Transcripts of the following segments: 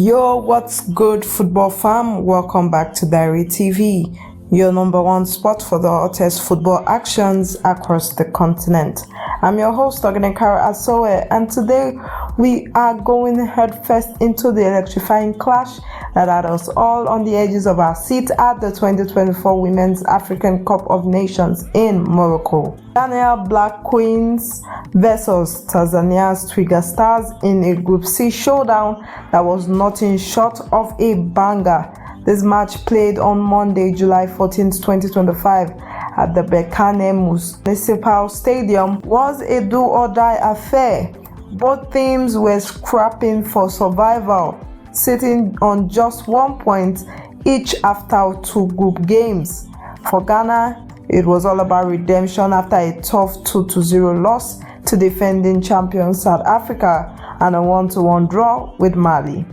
Yo, what's good, football fam? Welcome back to Diary TV, your number one spot for the hottest football actions across the continent. I'm your host, Ogenekara Asoe, and today we are going headfirst into the electrifying clash that had us all on the edges of our seat at the 2024 Women's African Cup of Nations in Morocco. Tanzania Black Queens versus Tanzania's Twiga Stars in a Group C showdown that was nothing short of a banger. This match, played on Monday, July 14, 2025 at the Berkane Municipal Stadium, was a do-or-die affair. Both teams were scrapping for survival, sitting on just 1 point each after 2 group games. For Ghana, it was all about redemption after a tough 2-0 loss to defending champion South Africa and a 1-1 draw with Mali.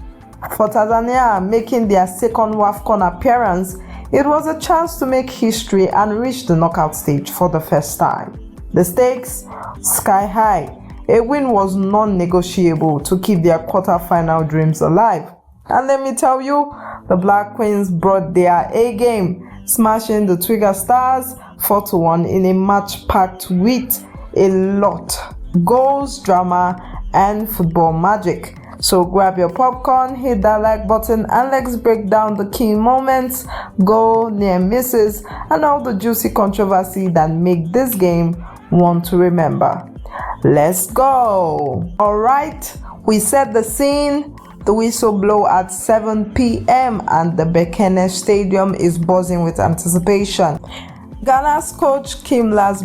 For Tanzania, making their second WAFCON appearance, it was a chance to make history and reach the knockout stage for the first time. The stakes, sky high. A win was non-negotiable to keep their quarterfinal dreams alive. And let me tell you, the Black Queens brought their A-game, smashing the Twiga Stars 4-1 in a match packed with a lot goals, drama, and football magic. So grab your popcorn, hit that like button, and let's break down the key moments, goal, near misses, and all the juicy controversy that make this game one to remember. Let's go! Alright, we set the scene. The whistle blow at 7 p.m. and the Berkane Stadium is buzzing with anticipation. Ghana's coach Kimlas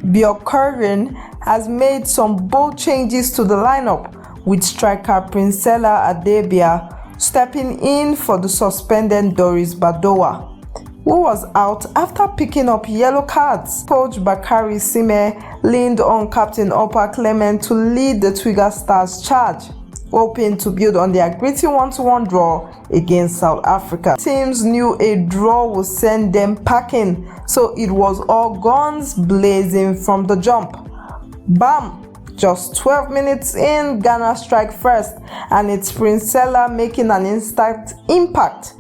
Bjorkaren has made some bold changes to the lineup, with striker Princella Adubea stepping in for the suspended Idrisa, who was out after picking up yellow cards. Coach Bakary Sime leaned on Captain Opa Clement to lead the Twiga Stars charge, hoping to build on their gritty 1-1 draw against South Africa. Teams knew a draw would send them packing, so it was all guns blazing from the jump. Bam! Just 12 minutes in, Ghana strike first, and it's Princella making an instant impact.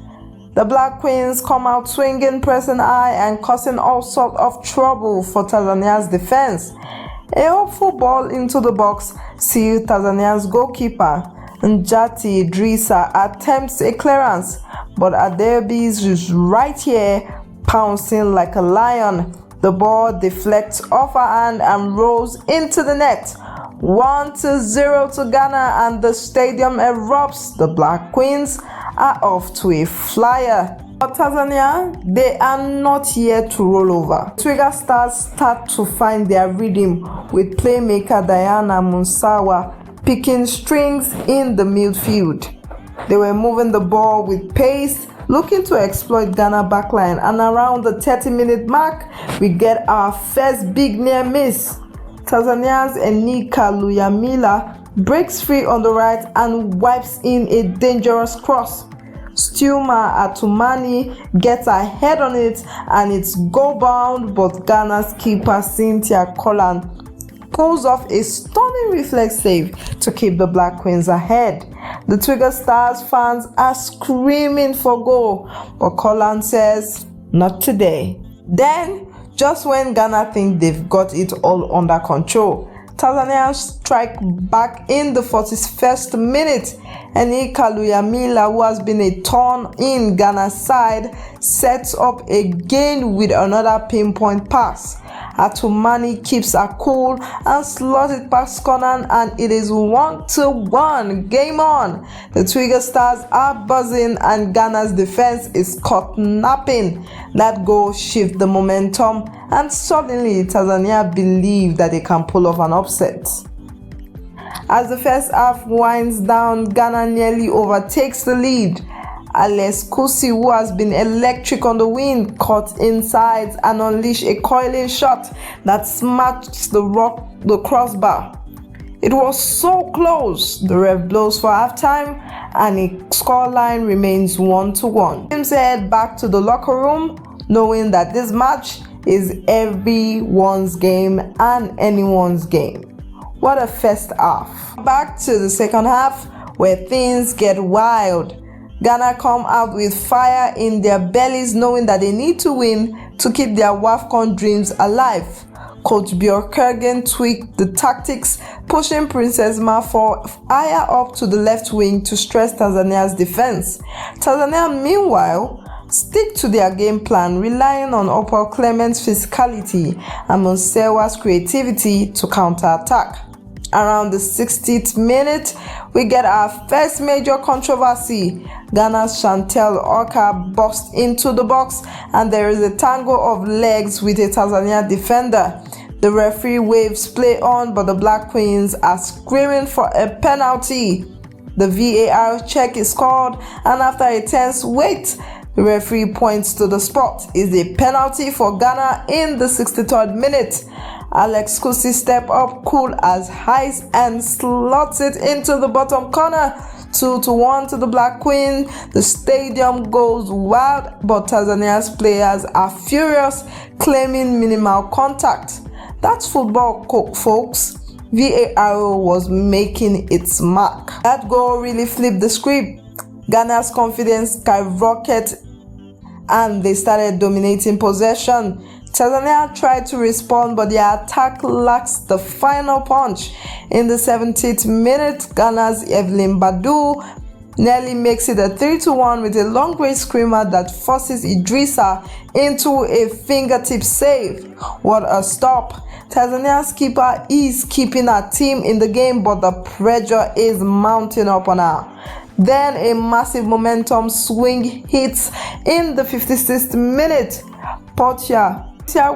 The Black Queens come out swinging, pressing high, and causing all sorts of trouble for Tanzania's defense. A hopeful ball into the box sealed Tanzania's goalkeeper, Najat Idrisa, attempts a clearance, but Adebi's is right here, pouncing like a lion. The ball deflects off her hand and rolls into the net. 1-0 to Ghana, and the stadium erupts. The Black Queens are off to a flyer. But Tanzania, they are not here to roll over. Twiga Stars start to find their rhythm, with playmaker Diana Munsawa picking strings in the midfield. They were moving the ball with pace, looking to exploit Ghana backline, and around the 30-minute mark, we get our first big near miss. Tanzania's Enika Luyamila breaks free on the right and wipes in a dangerous cross. Stumai Athuman gets a head on it, and it's goal bound, but Ghana's keeper Cynthia Collan pulls off a stunning reflex save to keep the Black Queens ahead. The Twiga Stars fans are screaming for goal, but Collan says, "Not today." Then, just when Ghana think they've got it all under control, Tanzania strike back in the 41st minute. Enika Luyamila, who has been a thorn in Ghana's side, sets up again with another pinpoint pass. Athuman keeps her cool and slots it past Conan, and it is 1-1. Game on! The Twiga Stars are buzzing, and Ghana's defense is caught napping. That goal shifts the momentum, and suddenly Tanzania believe that they can pull off an upset. As the first half winds down, Ghana nearly overtakes the lead. Alice Kusi, who has been electric on the wing, caught inside and unleashed a coiling shot that smashed the crossbar. It was so close. The ref blows for halftime, and a scoreline remains 1-1. Teams head back to the locker room, knowing that this match is everyone's game and anyone's game. What a first half. Back to the second half, where things get wild. Ghana come out with fire in their bellies, knowing that they need to win to keep their WAFCON dreams alive. Coach Bjorkhagen tweaked the tactics, pushing Princess Marfo higher up to the left wing to stress Tanzania's defense. Tanzania, meanwhile, stick to their game plan, relying on Opal Clement's physicality and Monsewa's creativity to counter-attack. Around the 60th minute, we get our first major controversy. Ghana's Chantelle Boye-Hlorkah burst into the box, and there is a tangle of legs with a Tanzania defender. The referee waves play on, but the Black Queens are screaming for a penalty. The VAR check is called, and after a tense wait, the referee points to the spot. Is a penalty for Ghana in the 63rd minute. Alice Kusi step up cool as ice and slots it into the bottom corner. 2-1 to the Black Queen. The stadium goes wild, but Tanzania's players are furious, claiming minimal contact. That's football, folks. VAR was making its mark. That goal really flipped the script. Ghana's confidence skyrocketed and they started dominating possession. Tanzania tried to respond, but their attack lacks the final punch. In the 70th minute, Ghana's Evelyn Badu nearly makes it a 3-1 with a long-range screamer that forces Idrisa into a fingertip save. What a stop! Tanzania's keeper is keeping her team in the game, but the pressure is mounting up on her. Then a massive momentum swing hits in the 56th minute. Portia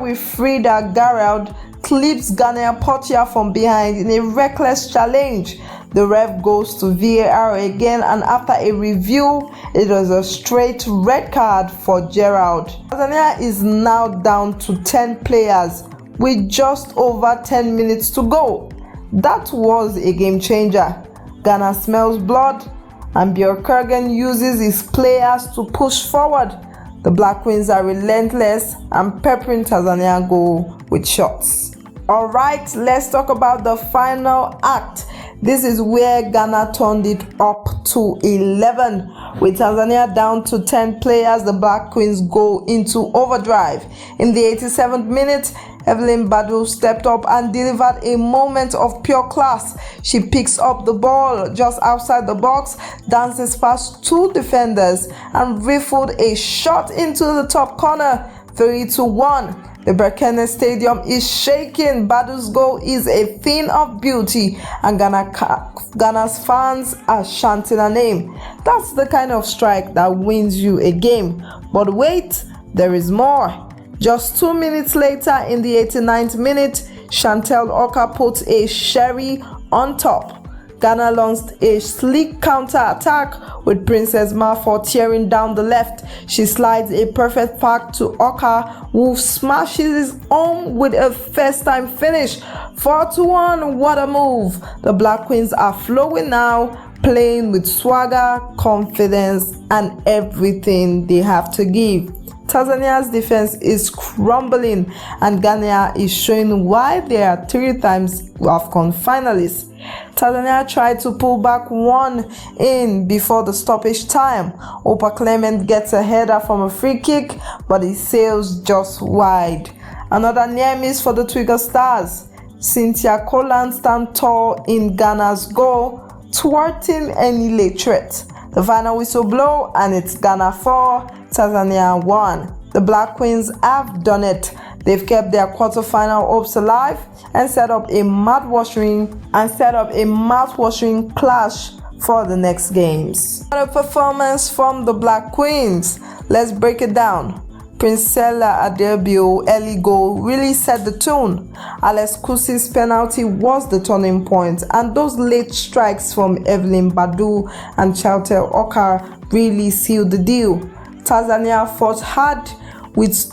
with Frida Garrald clips Ghanaian Portia from behind in a reckless challenge. The ref goes to VAR again, and after a review, it was a straight red card for Gerald. Tanzania is now down to 10 players with just over 10 minutes to go. That was a game changer. Ghana smells blood, and Bjorkhagen uses his players to push forward. The Black Queens are relentless and peppering Tanzania goal with shots. Alright, let's talk about the final act. This is where Ghana turned it up to 11. With Tanzania down to 10 players, the Black Queens go into overdrive. In the 87th minute, Evelyn Badu stepped up and delivered a moment of pure class. She picks up the ball just outside the box, dances past two defenders, and rifled a shot into the top corner. 3-1. The Berkane Stadium is shaking. Badu's goal is a thing of beauty, and Ghana's fans are chanting her name. That's the kind of strike that wins you a game. But wait, there is more. Just 2 minutes later, in the 89th minute, Chantelle Boye-Hlorkah puts a sherry on top. Ghana launched a sleek counter-attack with Princess Marfo tearing down the left. She slides a perfect pass to Boye-Hlorkah, who smashes his home with a first-time finish. 4-1, what a move! The Black Queens are flowing now, playing with swagger, confidence, and everything they have to give. Tanzania's defense is crumbling, and Ghana is showing why they are 3 times WAFCON finalists. Tanzania tried to pull back one in before the stoppage time. Opal Clement gets a header from a free kick, but it sails just wide. Another near miss for the Twiga Stars. Cynthia Colan stands tall in Ghana's goal, thwarting any late threat. The final whistle blow, and it's Ghana 4, Tanzania 1. The Black Queens have done it. They've kept their quarterfinal hopes alive and set up a mouth-watering clash for the next games. What a performance from the Black Queens. Let's break it down. Princella Adubea's early goal really set the tone. Alice Kusi's penalty was the turning point, and those late strikes from Evelyn Badu and Chantelle Boye-Hlorkah really sealed the deal. Tanzania fought hard, with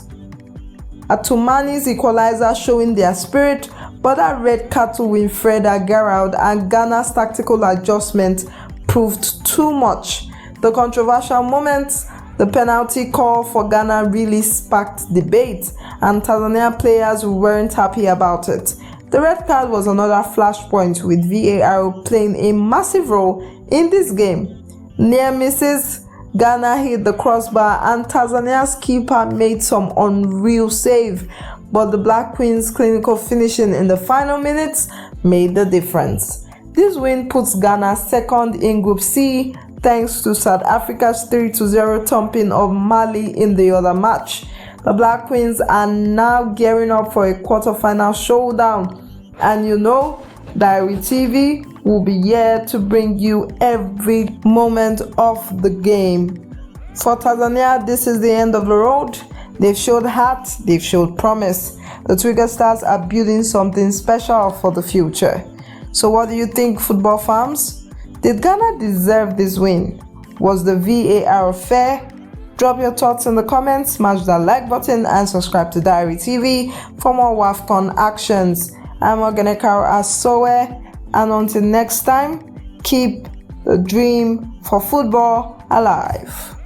Athumani's equalizer showing their spirit, but that red card to Winfreda Gerald and Ghana's tactical adjustment proved too much. The controversial moments, the penalty call for Ghana really sparked debate, and Tanzania players weren't happy about it. The red card was another flashpoint, with VAR playing a massive role In this game, near misses, Ghana hit the crossbar and Tanzania's keeper made some unreal save, but the Black Queens' clinical finishing in the final minutes made the difference. This win puts Ghana second in Group C thanks to South Africa's 3-0 thumping of Mali in the other match. The Black Queens are now gearing up for a quarterfinal showdown, and you know, Diary TV will be here to bring you every moment of the game. For Tanzania, this is the end of the road. They've showed heart, they've showed promise. The Twiga Stars are building something special for the future. So what do you think, football fans? Did Ghana deserve this win? Was the VAR fair? Drop your thoughts in the comments, smash that like button and subscribe to Diary TV for more WAFCON actions. I'm Ogenekaro Asoe, and until next time, keep the dream for football alive.